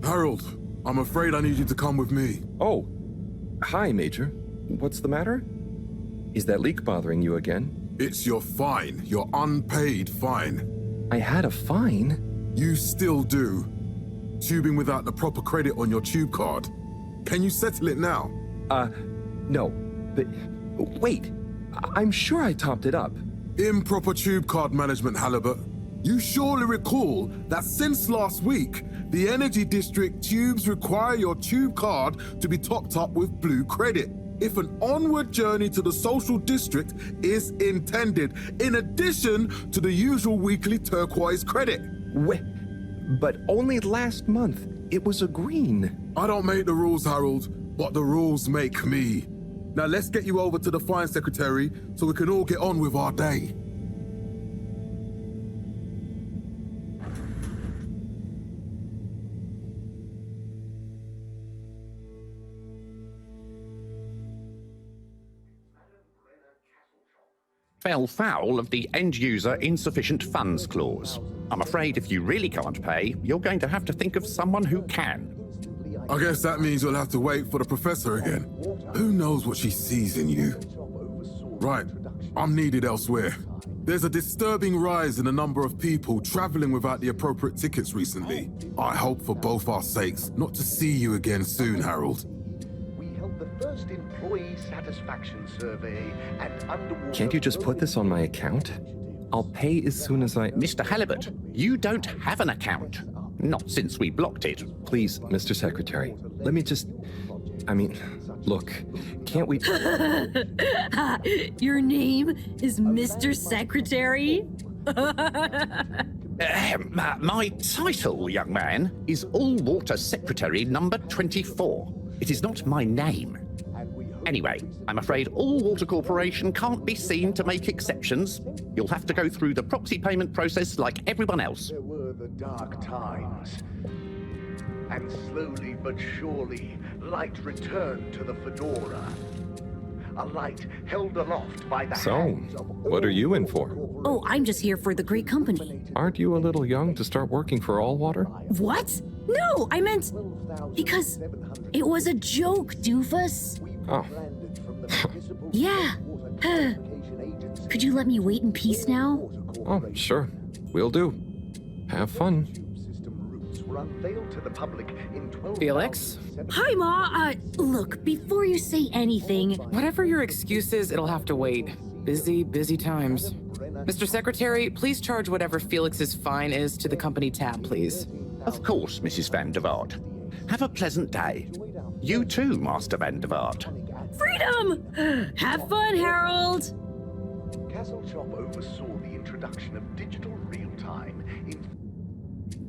Harold, I'm afraid I need you to come with me. Oh, hi, Major. What's the matter? Is that leak bothering you again? It's your fine, your unpaid fine. I had a fine? You still do. Tubing without the proper credit on your tube card. Can you settle it now? No. But, wait, I'm sure I topped it up. Improper tube card management, Halibut. You surely recall that since last week, the Energy District tubes require your tube card to be topped up with blue credit if an onward journey to the social district is intended, in addition to the usual weekly turquoise credit. But only last month, it was a green. I don't make the rules, Harold, but the rules make me. Now let's get you over to the fine secretary so we can all get on with our day. Fell foul of the end-user insufficient funds clause. I'm afraid if you really can't pay, you're going to have to think of someone who can. I guess that means you'll have to wait for the professor again. Who knows what she sees in you? Right, I'm needed elsewhere. There's a disturbing rise in the number of people traveling without the appropriate tickets recently. I hope for both our sakes not to see you again soon, Harold. First employee satisfaction survey and underwater. Can't you just put this on my account? I'll pay as soon as I... Mr. Halibut, you don't have an account. Not since we blocked it. Please, Mr. Secretary, let me just... look, can't we... Your name is Mr. Secretary? My title, young man, is All-Water Secretary number 24. It is not my name. Anyway, I'm afraid All Water Corporation can't be seen to make exceptions. You'll have to go through the proxy payment process like everyone else. There were the dark times. And slowly but surely, light returned to the Fedora. A light held aloft by the hands of what are you in for? Oh, I'm just here for the great company. Aren't you a little young to start working for All Water? What? No, I meant... because it was a joke, doofus. Oh. Yeah. Could you let me wait in peace now? Oh, sure. Will do. Have fun. Felix? Hi, Ma. Look, before you say anything... Whatever your excuse is, it'll have to wait. Busy times. Mr. Secretary, please charge whatever Felix's fine is to the company tab, please. Of course, Mrs. Van der Vaart. Have a pleasant day. You too, Master Van der Vaart. Freedom! Have fun, Harold! Castle Shop oversaw the introduction of digital real-time in...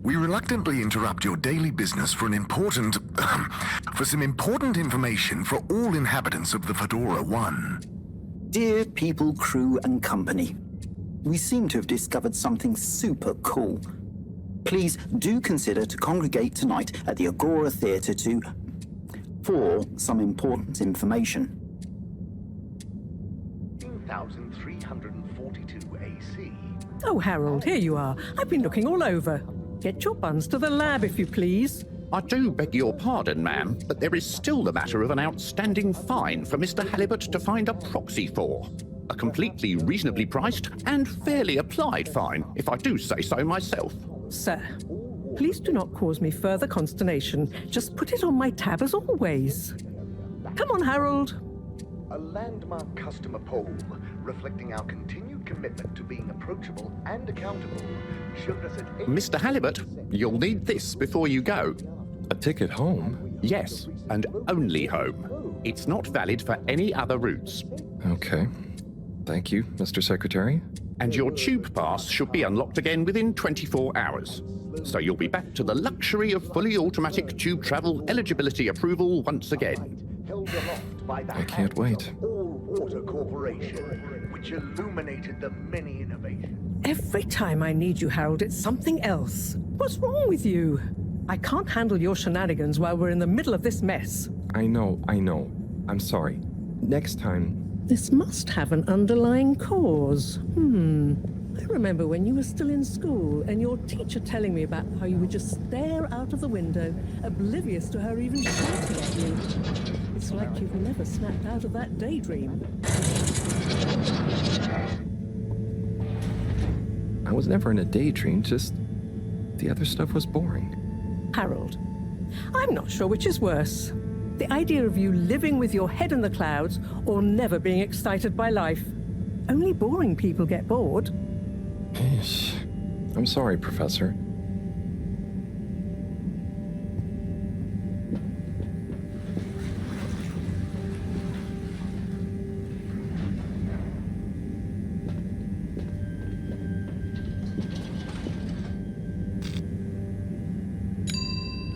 We reluctantly interrupt your daily business for some important information for all inhabitants of the Fedora 1. Dear people, crew, and company, we seem to have discovered something super cool. Please do consider to congregate tonight at the Agora Theatre for some important information. 2342 AC. Oh, Harold, here you are. I've been looking all over. Get your buns to the lab, if you please. I do beg your pardon, ma'am, but there is still the matter of an outstanding fine for Mr. Halibut to find a proxy for. A completely reasonably priced and fairly applied fine, if I do say so myself. Sir, please do not cause me further consternation. Just put it on my tab as always. Come on, Harold. A landmark customer poll reflecting our continued commitment to being approachable and accountable showed us at... Mr. Halibut, you'll need this before you go. A ticket home? Yes, and only home. It's not valid for any other routes. Okay. Thank you, Mr. Secretary. And your tube pass should be unlocked again within 24 hours. So you'll be back to the luxury of fully automatic tube travel eligibility approval once again. I can't wait. All Water Corporation, which illuminated the many innovations. Every time I need you, Harold, it's something else. What's wrong with you? I can't handle your shenanigans while we're in the middle of this mess. I know. I'm sorry. Next time... This must have an underlying cause. I remember when you were still in school and your teacher telling me about how you would just stare out of the window, oblivious to her even shouting at you. It's like you've never snapped out of that daydream. I was never in a daydream, just the other stuff was boring. Harold, I'm not sure which is worse. The idea of you living with your head in the clouds or never being excited by life. Only boring people get bored. Eesh. I'm sorry, Professor.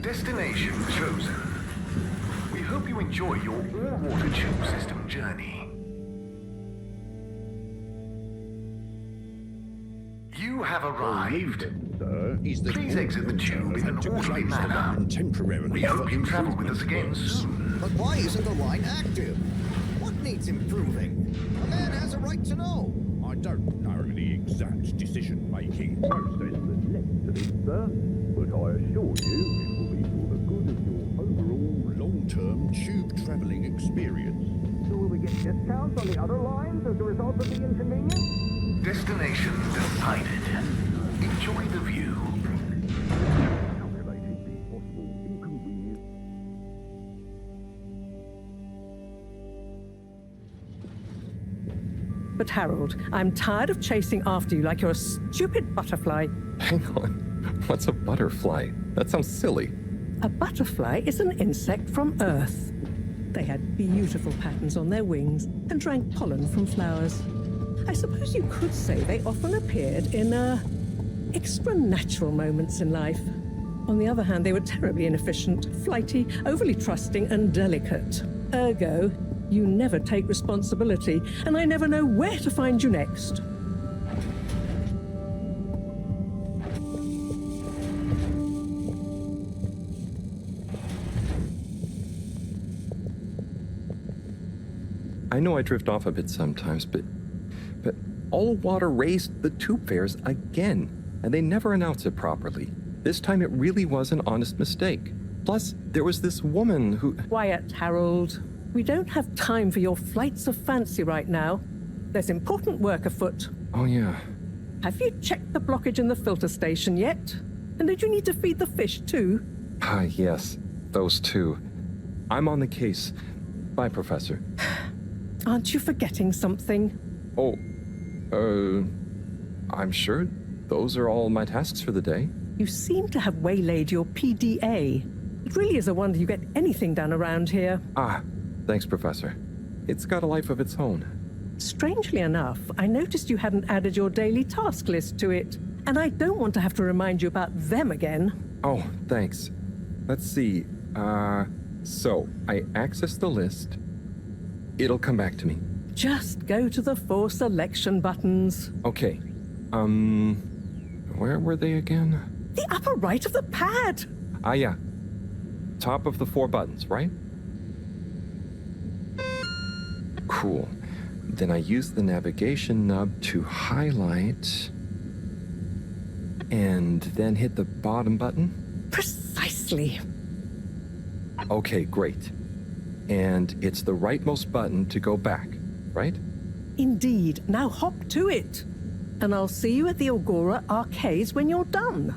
Destination chosen. We hope you enjoy your all-water tube system journey. You have arrived. Please exit the tube in an orderly manner. We hope you travel with us again soon. But why isn't the line active? What needs improving? A man has a right to know. I don't know the exact decision-making process that led to this, sir, but I assure you it will be for the good of your overall long-term tube travelling experience. So will we get discounts on the other lines as a result of the inconvenience? Destination decided. Enjoy the view. Calculated the possible inconvenience. But Harold, I'm tired of chasing after you like you're a stupid butterfly. Hang on. What's a butterfly? That sounds silly. A butterfly is an insect from Earth. They had beautiful patterns on their wings and drank pollen from flowers. I suppose you could say they often appeared in, extra natural moments in life. On the other hand, they were terribly inefficient, flighty, overly trusting, and delicate. Ergo, you never take responsibility, and I never know where to find you next. I know I drift off a bit sometimes, but all water raised the tube fares again, and they never announced it properly. This time it really was an honest mistake. Plus, there was this woman who... Quiet, Harold. We don't have time for your flights of fancy right now. There's important work afoot. Oh, yeah. Have you checked the blockage in the filter station yet? And did you need to feed the fish too? Ah, yes. Those two. I'm on the case. Bye, Professor. Aren't you forgetting something? Oh, I'm sure those are all my tasks for the day. You seem to have waylaid your PDA. It really is a wonder you get anything done around here. Ah, thanks, Professor. It's got a life of its own. Strangely enough, I noticed you hadn't added your daily task list to it, and I don't want to have to remind you about them again. Oh, thanks. Let's see. So I access the list. It'll come back to me. Just go to the 4 selection buttons. Okay. Where were they again? The upper right of the pad. Ah, yeah. Top of the 4 buttons, right? Cool. Then I use the navigation nub to highlight and then hit the bottom button. Precisely. Okay, great. And it's the rightmost button to go back, right? Indeed. Now hop to it. And I'll see you at the Agora Arcades when you're done.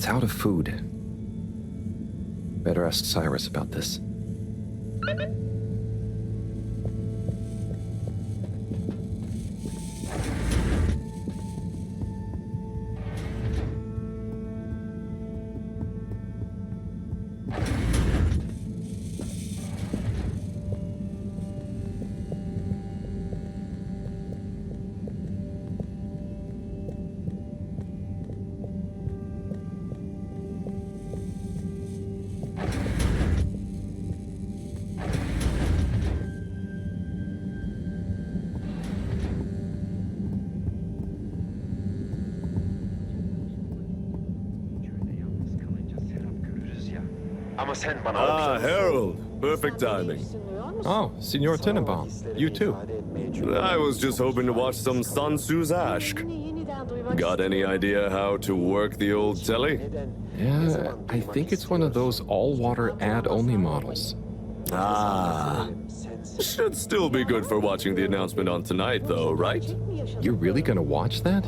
out of food. Better ask Cyrus about this. Harold. Perfect timing. Oh, Signor Tenenbaum. You too. I was just hoping to watch some Sun Tzu's Ashk. Got any idea how to work the old telly? Yeah, I think it's one of those all-water ad-only models. Ah. Should still be good for watching the announcement on tonight, though, right? You're really gonna watch that?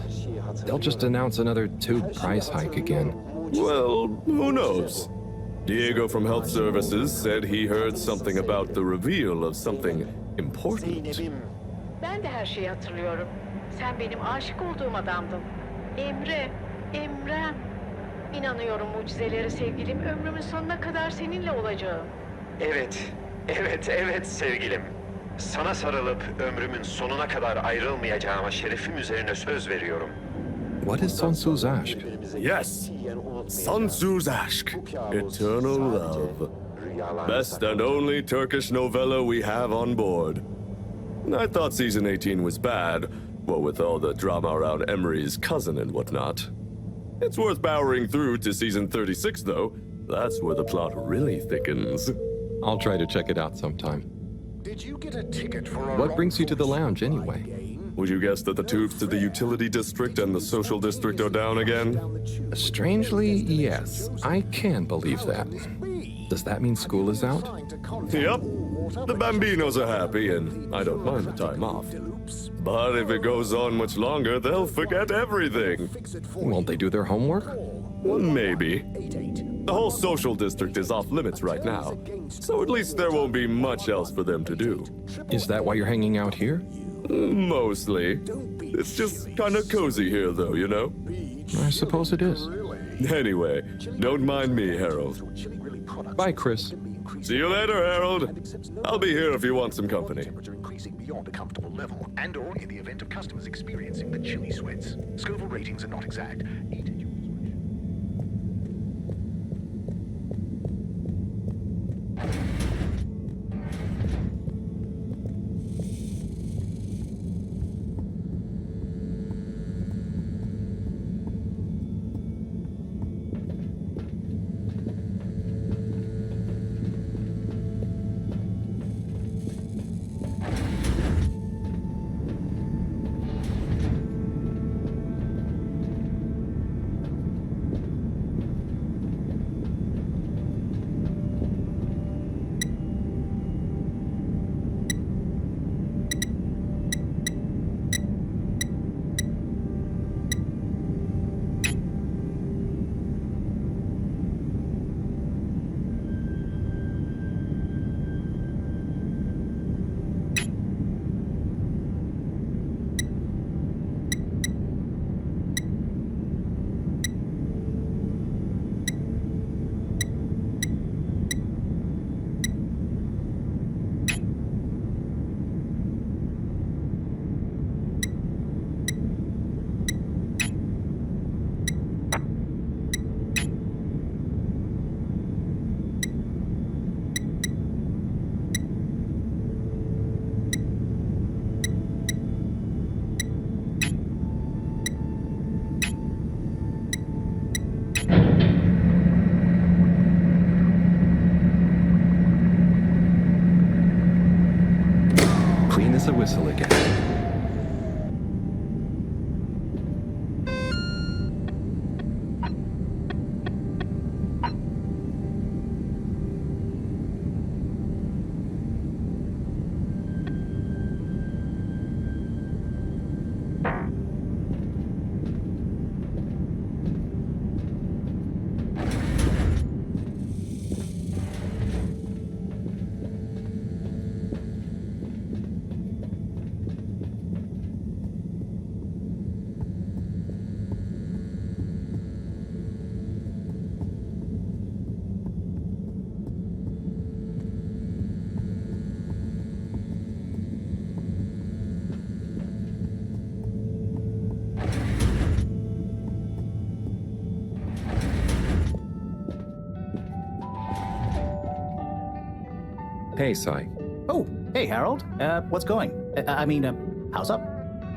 They'll just announce another tube price hike again. Well, who knows? Diego from Health Services said he heard something about the reveal of something important. Ben de her şeyi hatırlıyorum. Sen benim aşık olduğum adamdın. Emrem. İnanıyorum mucizelere sevgilim. Ömrümün sonuna kadar seninle olacağım. Evet sevgilim. Sana sarılıp ömrümün sonuna kadar ayrılmayacağıma şerefim üzerine söz veriyorum. What is Sun Tzu's Ashk? Yes, Sun Tzu's Ashk, Eternal Love. Best and only Turkish novella we have on board. I thought season 18 was bad, what with all the drama around Emery's cousin and whatnot. It's worth powering through to season 36, though. That's where the plot really thickens. I'll try to check it out sometime. Did you get a ticket for What brings you to the lounge, anyway? Would you guess that the tubes to the utility district and the social district are down again? Strangely, yes. I can believe that. Does that mean school is out? Yep. The Bambinos are happy, and I don't mind the time off. But if it goes on much longer, they'll forget everything. Won't they do their homework? Maybe. The whole social district is off limits right now, so at least there won't be much else for them to do. Is that why you're hanging out here? Mostly. It's just kind of cozy here, though, you know? I suppose it is. Anyway, don't mind me, Harold. Bye, Chris. See you later, Harold. I'll be here if you want some company. increasing beyond a comfortable level, and/or in the event of customers experiencing the chilly sweats. Scoville ratings are not exact. A whistle again. Hey, Sai. Oh, hey, Harold. What's going? How's up?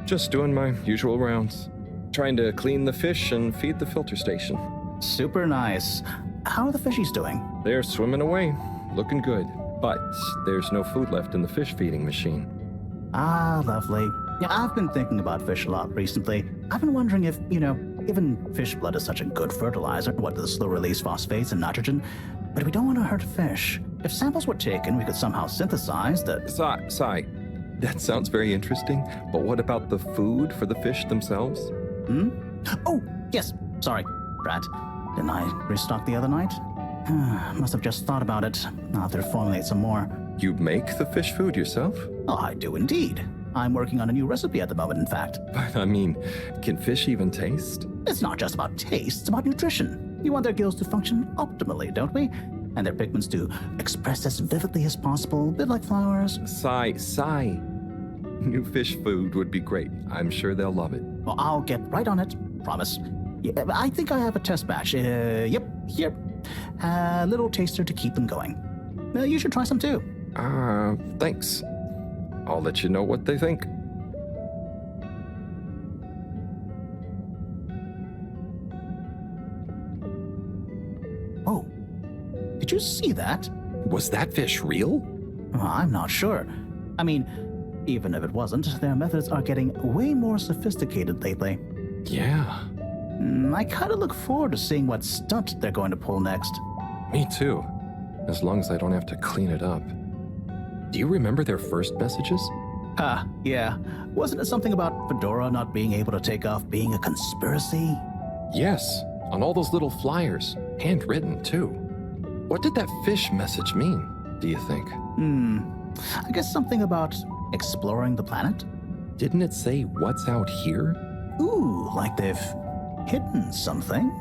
Just doing my usual rounds. Trying to clean the fish and feed the filter station. Super nice. How are the fishies doing? They're swimming away, looking good. But there's no food left in the fish feeding machine. Ah, lovely. Yeah, I've been thinking about fish a lot recently. I've been wondering if, given fish blood is such a good fertilizer, what with the slow-release phosphates and nitrogen, but we don't want to hurt fish. If samples were taken, we could somehow synthesize the... Sai, that sounds very interesting, but what about the food for the fish themselves? Oh, yes. Sorry, Brad. Didn't I restock the other night? Must have just thought about it. I'll have to formulate some more. You make the fish food yourself? Oh, I do indeed. I'm working on a new recipe at the moment, in fact. But can fish even taste? It's not just about taste, it's about nutrition. We want their gills to function optimally, don't we? And their pigments to express as vividly as possible, a bit like flowers. Sai. New fish food would be great. I'm sure they'll love it. Well, I'll get right on it. Promise. Yeah, I think I have a test batch. Yep, here. A little taster to keep them going. You should try some too. Thanks. I'll let you know what they think. Oh, did you see that? Was that fish real? I'm not sure. Even if it wasn't, their methods are getting way more sophisticated lately. Yeah. I kind of look forward to seeing what stunt they're going to pull next. Me too. As long as I don't have to clean it up. Do you remember their first messages? Yeah. Wasn't it something about Fedora not being able to take off being a conspiracy? Yes, on all those little flyers. Handwritten, too. What did that fish message mean, do you think? I guess something about exploring the planet? Didn't it say what's out here? Ooh, like they've hidden something?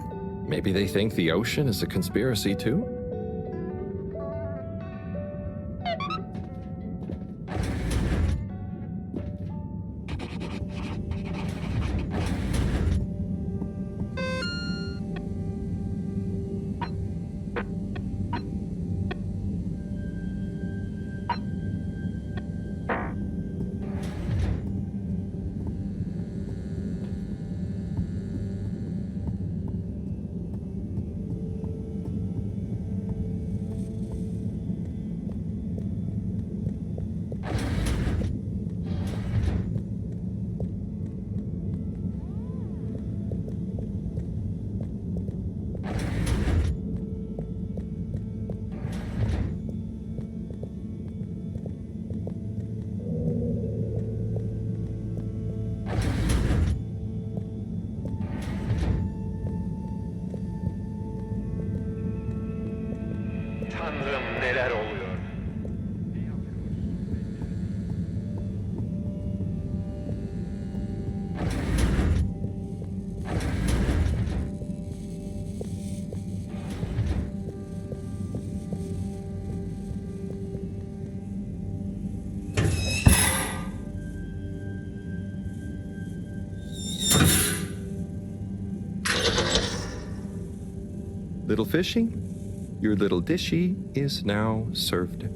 Maybe they think the ocean is a conspiracy, too? Tanrım neler oluyor? Little fishy, your little dishy is now served.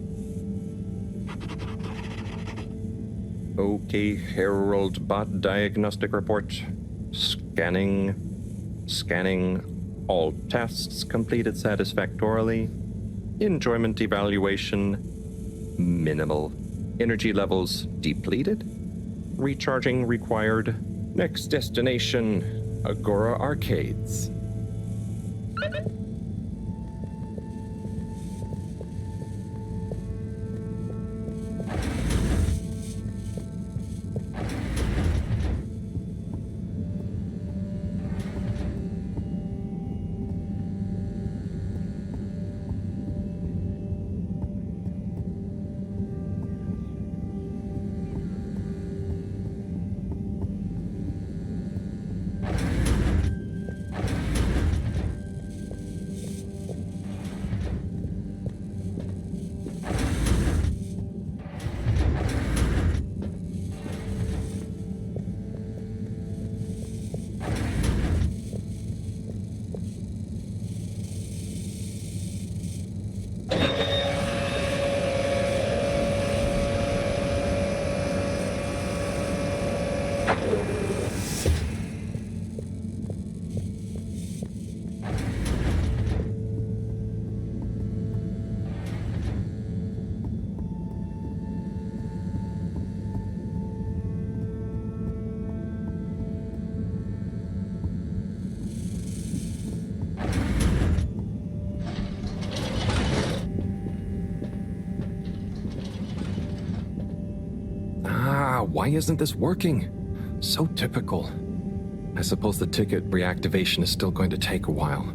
Okay, Harold Bot Diagnostic Report. Scanning. All tests completed satisfactorily. Enjoyment evaluation minimal. Energy levels depleted. Recharging required. Next destination, Agora Arcades. why isn't this working? So typical. I suppose the ticket reactivation is still going to take a while.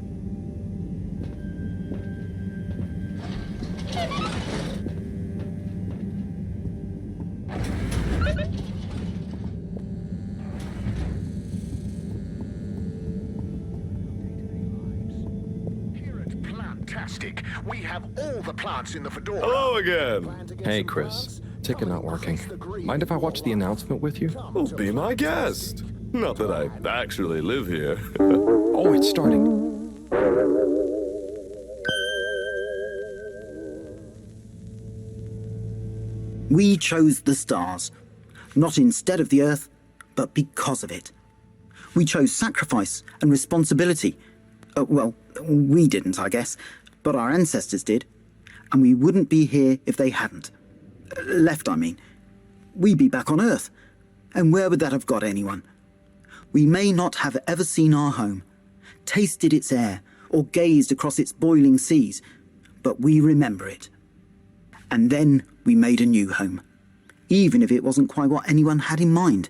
Fantastic. We have all the plants in the Fedora. Hello again. Hey, Chris. Ticket not working. Mind if I watch the announcement with you? Oh, be my guest. Not that I actually live here. Oh, it's starting. We chose the stars, not instead of the Earth, but because of it. We chose sacrifice and responsibility. Well, we didn't, I guess, but our ancestors did, and we wouldn't be here if they hadn't. Left, I mean. We'd be back on Earth, and where would that have got anyone? We may not have ever seen our home, tasted its air, or gazed across its boiling seas, but we remember it. And then we made a new home, even if it wasn't quite what anyone had in mind.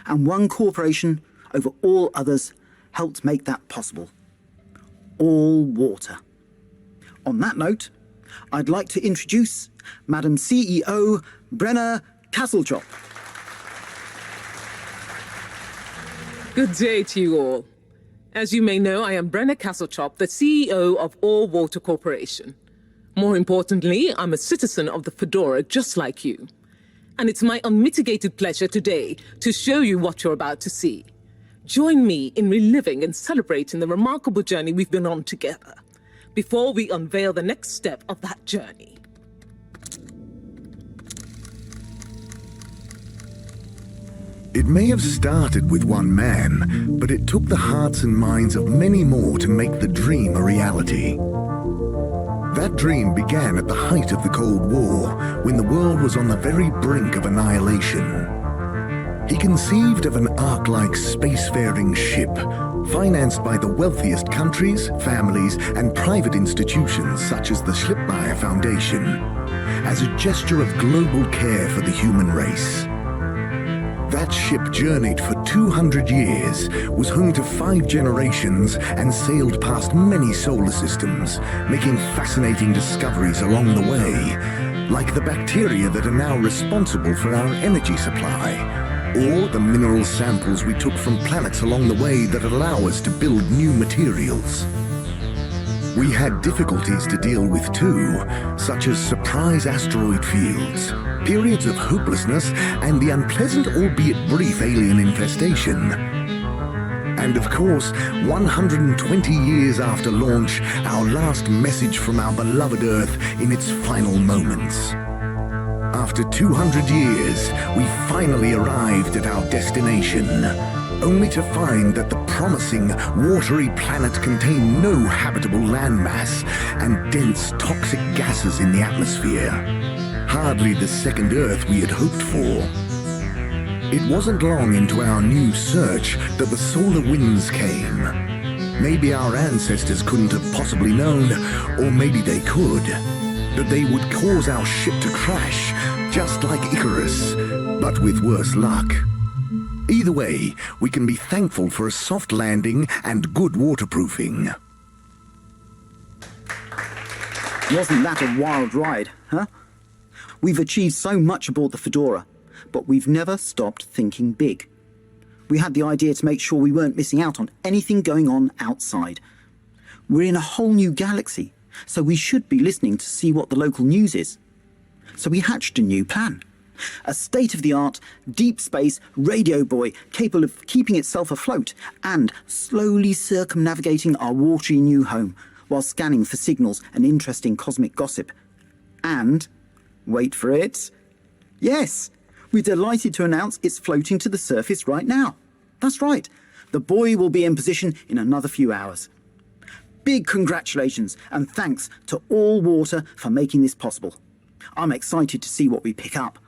And one corporation over all others helped make that possible. All water. On that note, I'd like to introduce Madam CEO Brenna Castletop. Good day to you all. As you may know, I am Brenna Castletop, the CEO of All Water Corporation. More importantly, I'm a citizen of the Fedora just like you. And it's my unmitigated pleasure today to show you what you're about to see. Join me in reliving and celebrating the remarkable journey we've been on together, before we unveil the next step of that journey. It may have started with one man, but it took the hearts and minds of many more to make the dream a reality. That dream began at the height of the Cold War, when the world was on the very brink of annihilation. He conceived of an Ark-like spacefaring ship, financed by the wealthiest countries, families, and private institutions such as the Schlippmeier Foundation, as a gesture of global care for the human race. That ship journeyed for 200 years, was home to 5 generations, and sailed past many solar systems, making fascinating discoveries along the way, like the bacteria that are now responsible for our energy supply, or the mineral samples we took from planets along the way that allow us to build new materials. We had difficulties to deal with too, such as surprise asteroid fields, periods of hopelessness, and the unpleasant albeit brief alien infestation. And of course, 120 years after launch, our last message from our beloved Earth in its final moments. After 200 years, we finally arrived at our destination, only to find that the promising, watery planet contained no habitable landmass and dense, toxic gases in the atmosphere. Hardly the second Earth we had hoped for. It wasn't long into our new search that the solar winds came. Maybe our ancestors couldn't have possibly known, or maybe they could, that they would cause our ship to crash, just like Icarus, but with worse luck. Either way, we can be thankful for a soft landing and good waterproofing. Wasn't that a wild ride, huh? We've achieved so much aboard the Fedora, but we've never stopped thinking big. We had the idea to make sure we weren't missing out on anything going on outside. We're in a whole new galaxy, so we should be listening to see what the local news is. So we hatched a new plan. A state-of-the-art, deep space radio buoy capable of keeping itself afloat and slowly circumnavigating our watery new home while scanning for signals and interesting cosmic gossip. And, wait for it, yes, we're delighted to announce it's floating to the surface right now. That's right, the buoy will be in position in another few hours. Big congratulations and thanks to All Water for making this possible. I'm excited to see what we pick up.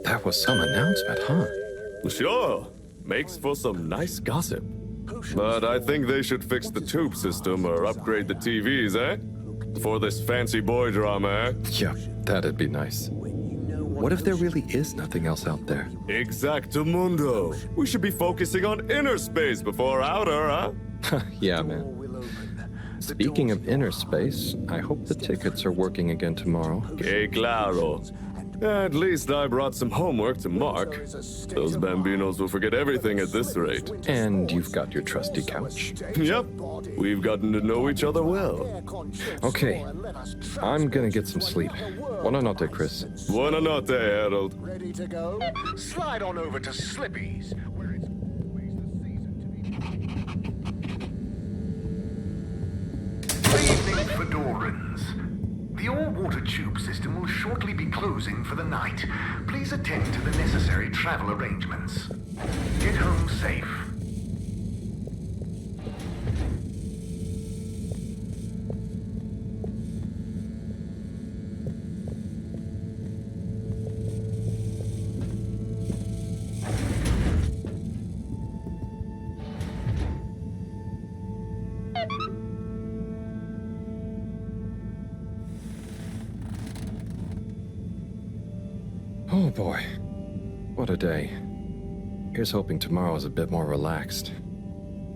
That was some announcement, huh? Sure. Makes for some nice gossip. But I think they should fix the tube system or upgrade the TVs, eh? For this fancy boy drama, eh? Yeah, that'd be nice. What if there really is nothing else out there? Exactamundo. We should be focusing on inner space before outer, huh? Yeah, man. Speaking of inner space, I hope the tickets are working again tomorrow. Que claro. At least I brought some homework to mark. Those bambinos will forget everything at this rate. And you've got your trusty couch. Yep. We've gotten to know each other well. Okay. I'm gonna get some sleep. Buonanotte, Chris. Buonanotte, Harold. Ready to go? Slide on over to Slippy's, where it's always the season to be. Good evening, Fedorans. The all-water tube system will shortly be closing for the night. Please attend to the necessary travel arrangements. Get home safe. Oh boy, what a day. Here's hoping tomorrow's a bit more relaxed.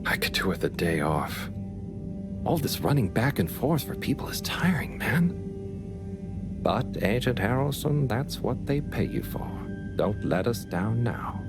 I could do with a day off. All this running back and forth for people is tiring, man. But, Agent Harrelson, that's what they pay you for. Don't let us down now.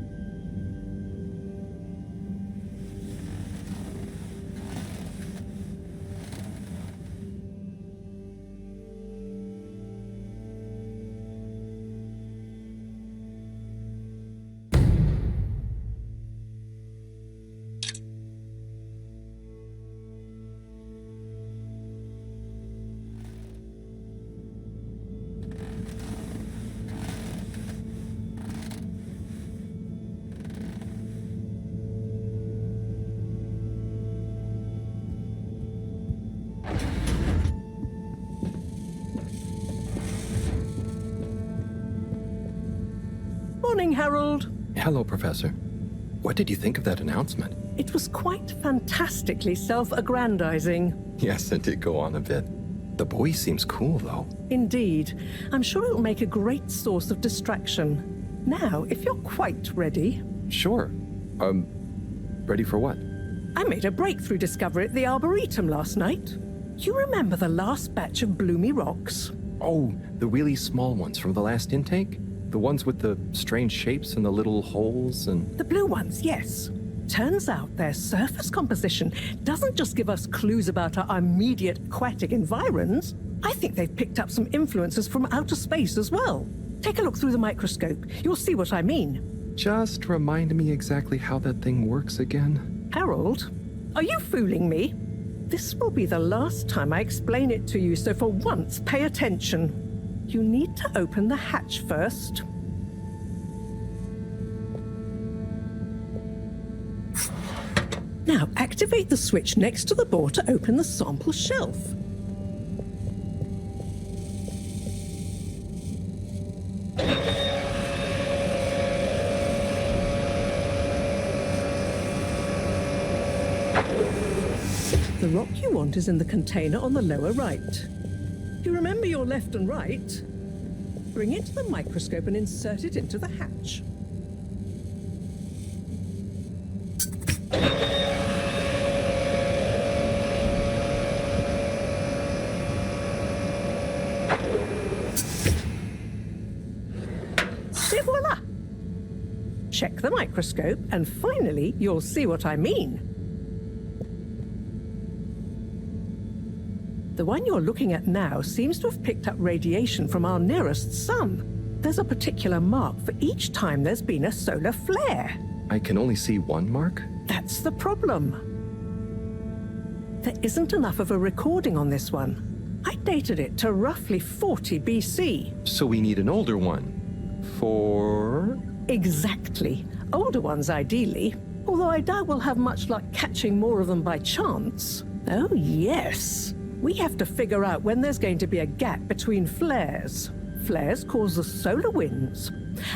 Morning, Harold. Hello, Professor. What did you think of that announcement? It was quite fantastically self-aggrandizing. Yes, it did go on a bit. The boy seems cool, though. Indeed. I'm sure it'll make a great source of distraction. Now, if you're quite ready... Sure. Ready for what? I made a breakthrough discovery at the Arboretum last night. You remember the last batch of bloomy rocks? Oh, the really small ones from the last intake? The ones with the strange shapes and the little holes and... The blue ones, yes. Turns out their surface composition doesn't just give us clues about our immediate aquatic environs. I think they've picked up some influences from outer space as well. Take a look through the microscope. You'll see what I mean. Just remind me exactly how that thing works again. Harold, are you fooling me? This will be the last time I explain it to you, so for once, pay attention. You need to open the hatch first. Now, activate the switch next to the board to open the sample shelf. The rock you want is in the container on the lower right. You remember your left and right? Bring it to the microscope and insert it into the hatch. Et voila! Check the microscope and finally you'll see what I mean. The one you're looking at now seems to have picked up radiation from our nearest sun. There's a particular mark for each time there's been a solar flare. I can only see one mark? That's the problem. There isn't enough of a recording on this one. I dated it to roughly 40 BC. So we need an older one. For... Exactly. Older ones, ideally. Although I doubt we'll have much luck catching more of them by chance. Oh, yes. We have to figure out when there's going to be a gap between flares. Flares cause the solar winds.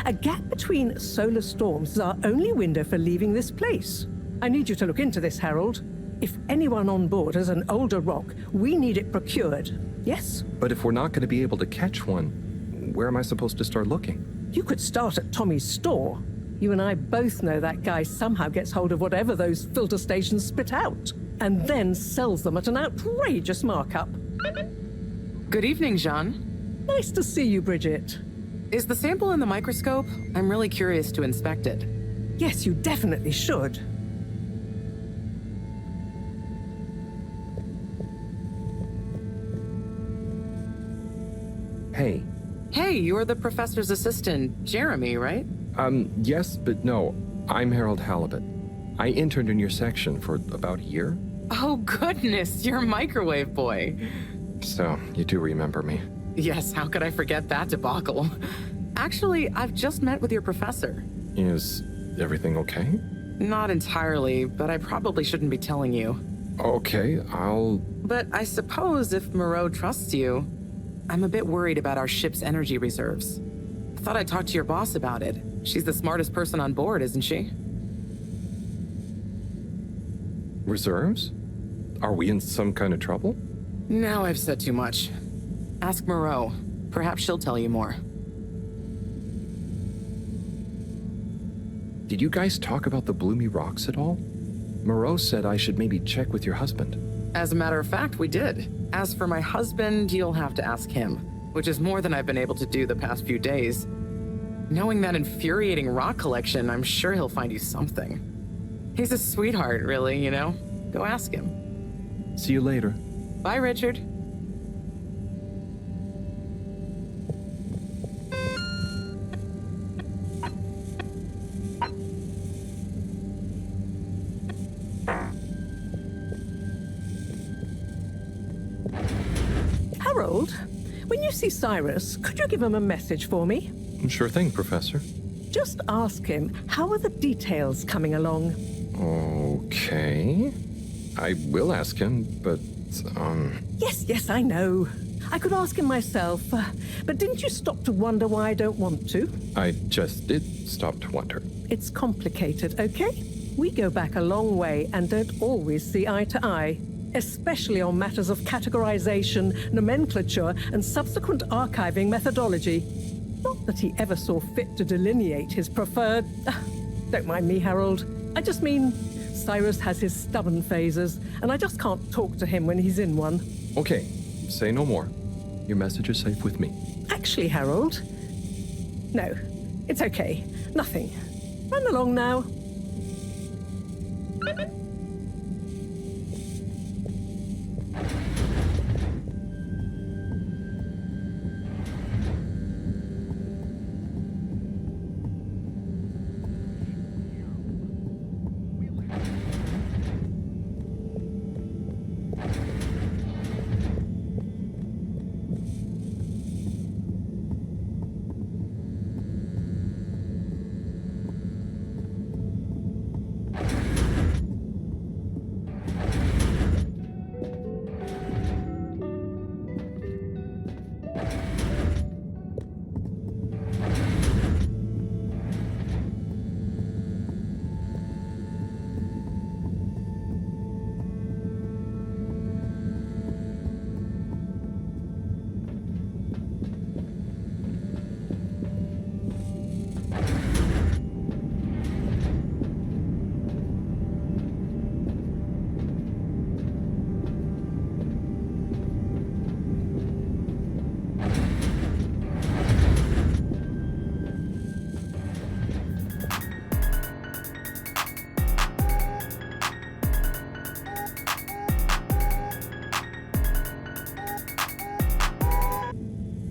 A gap between solar storms is our only window for leaving this place. I need you to look into this, Harold. If anyone on board has an older rock, we need it procured. Yes? But if we're not going to be able to catch one, where am I supposed to start looking? You could start at Tommy's store. You and I both know that guy somehow gets hold of whatever those filter stations spit out, and then sells them at an outrageous markup. Good evening, Jean. Nice to see you, Bridget. Is the sample in the microscope? I'm really curious to inspect it. Yes, you definitely should. Hey. Hey, you're the professor's assistant, Jeremy, right? Yes, but no. I'm Harold Halibut. I interned in your section for about a year. Oh, goodness, you're a microwave boy. So, you do remember me. Yes, how could I forget that debacle? Actually, I've just met with your professor. Is everything okay? Not entirely, but I probably shouldn't be telling you. Okay, But I suppose if Moreau trusts you, I'm a bit worried about our ship's energy reserves. I thought I'd talk to your boss about it. She's the smartest person on board, isn't she? Reserves? Are we in some kind of trouble? Now I've said too much. Ask Moreau. Perhaps she'll tell you more. Did you guys talk about the Bloomy Rocks at all? Moreau said I should maybe check with your husband. As a matter of fact, we did. As for my husband, you'll have to ask him, which is more than I've been able to do the past few days. Knowing that infuriating rock collection, I'm sure he'll find you something. He's a sweetheart, really, you know? Go ask him. See you later. Bye, Richard. Harold, when you see Cyrus, could you give him a message for me? Sure thing, Professor. Just ask him, how are the details coming along? Okay. I will ask him, but, Yes, I know. I could ask him myself, but didn't you stop to wonder why I don't want to? I just did stop to wonder. It's complicated, okay? We go back a long way and don't always see eye to eye, especially on matters of categorization, nomenclature, and subsequent archiving methodology. Not that he ever saw fit to delineate his preferred... Don't mind me, Harold. I just mean, Cyrus has his stubborn phases, and I just can't talk to him when he's in one. Okay, say no more. Your message is safe with me. Actually, Harold... No, it's okay. Nothing. Run along now.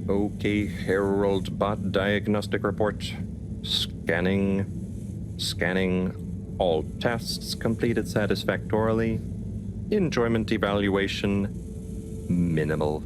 Okay, Harold Bot Diagnostic Report. Scanning. All tests completed satisfactorily. Enjoyment evaluation. Minimal.